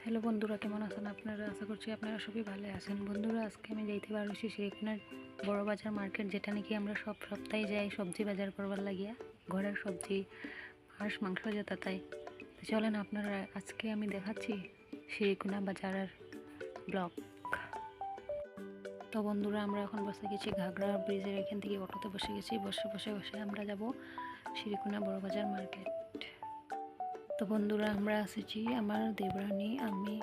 Hello বন্ধুরা, কেমন আছেন আপনারা? আশা করছি আপনারা সবাই ভালো আছেন। বন্ধুরা, আজকে আমি যাইতে পারছি শ্রীকোনার বড় বাজার মার্কেট, যেটা নাকি আমরা সব সপ্তাহে যাই সবজি বাজার করবার লাগিয়া, ঘরের সবজি, হাঁস মাংস যেটা তাই। তো চলেন আপনারা, আজকে আমি দেখাচ্ছি শ্রীকোনা বাজারের ব্লগ। তো বন্ধুরা, আমরা এখন বসে গেছি ঘাগড়া ব্রিজের এখান থেকে অটোতে বসে গেছি। বসে আমরা যাব শ্রীকোনা বড় বাজার মার্কেট। তো বন্ধুরা, আমরা এসেছি আমার দেবরানী, আমি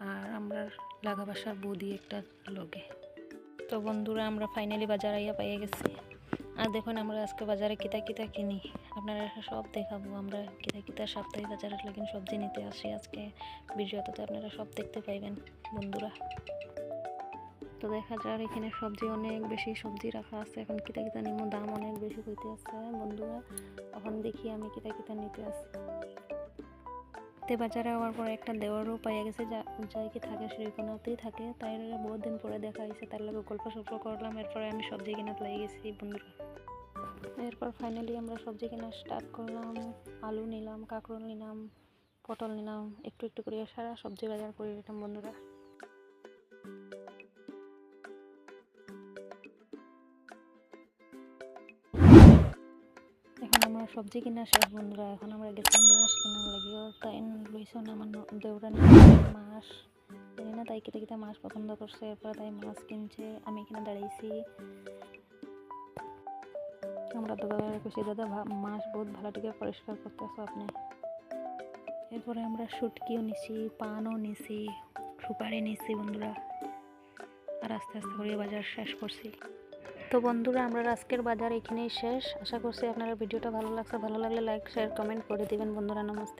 আর আমরা লাগা বাসার বৌদি একটা লগে। তো বন্ধুরা, আমরা ফাইনালি বাজার আইয়া পাইয়া গেছি। আর দেখুন আমরা আজকে বাজারে কিতা কিতা কিনি, আপনারা সব দেখাবো। আমরা কিতা কিতা সাপ্তাহিক বাজারের লেগে সবজি নিতে আসি আজকে ভিডিওতে, আপনারা সব দেখতে পাইবেন বন্ধুরা। তো দেখা যায় এখানে সবজি অনেক বেশি সবজি রাখা আছে। এখন কিতা কিতা নিমো, দাম অনেক বেশি হইতে আছে বন্ধুরা। এখন দেখি আমি কিতা কিতা নিতে আসি। বাজারে হওয়ার পরে একটা দেওয়ারও পাইয়া গেছে, যাই কি থাকে শ্রীকোনাতেই থাকে। তাই বহুত দিন পরে দেখা হয়েছে, তার লগে গল্প সল্প করলাম। এরপরে আমি সবজি কেনাতে লেগে গেছি বন্ধুরা। এরপর ফাইনালি আমরা সবজি কেনা স্টার্ট করলাম। আলু নিলাম, কাঁকরোল নিলাম, পটল নিলাম, একটু একটু করে সারা সবজি বাজার করে নিলাম বন্ধুরা। এখন আমার সবজি কিনা শেষ বন্ধুরা। এখন আমরা গেছি মাছ কেনার লাগিও। তাই লইছো না আমার দেওরানি মাছ জানি না, তাই কিতা কিতা মাছ পছন্দ করছে। এরপর তাই মাছ কিনছে, আমি এখানে দাঁড়াইছি। আমরা দাদা খুশি, দাদা মাছ বহুত ভালো থেকে পরিষ্কার করতেছো আপনি। এরপরে আমরা শুটকিও নিছি, পানও নিছি, সুপারি নিছি বন্ধুরা। আর আস্তে আস্তে করে বাজার শেষ করছি। তো বন্ধুরা, আমরা আজকের বাজার এখানেই শেষ। আশা করছি আপনারা ভিডিওটা ভালো লাগছে। ভালো লাগলে লাইক শেয়ার কমেন্ট করে দিবেন বন্ধুরা। নমস্তে।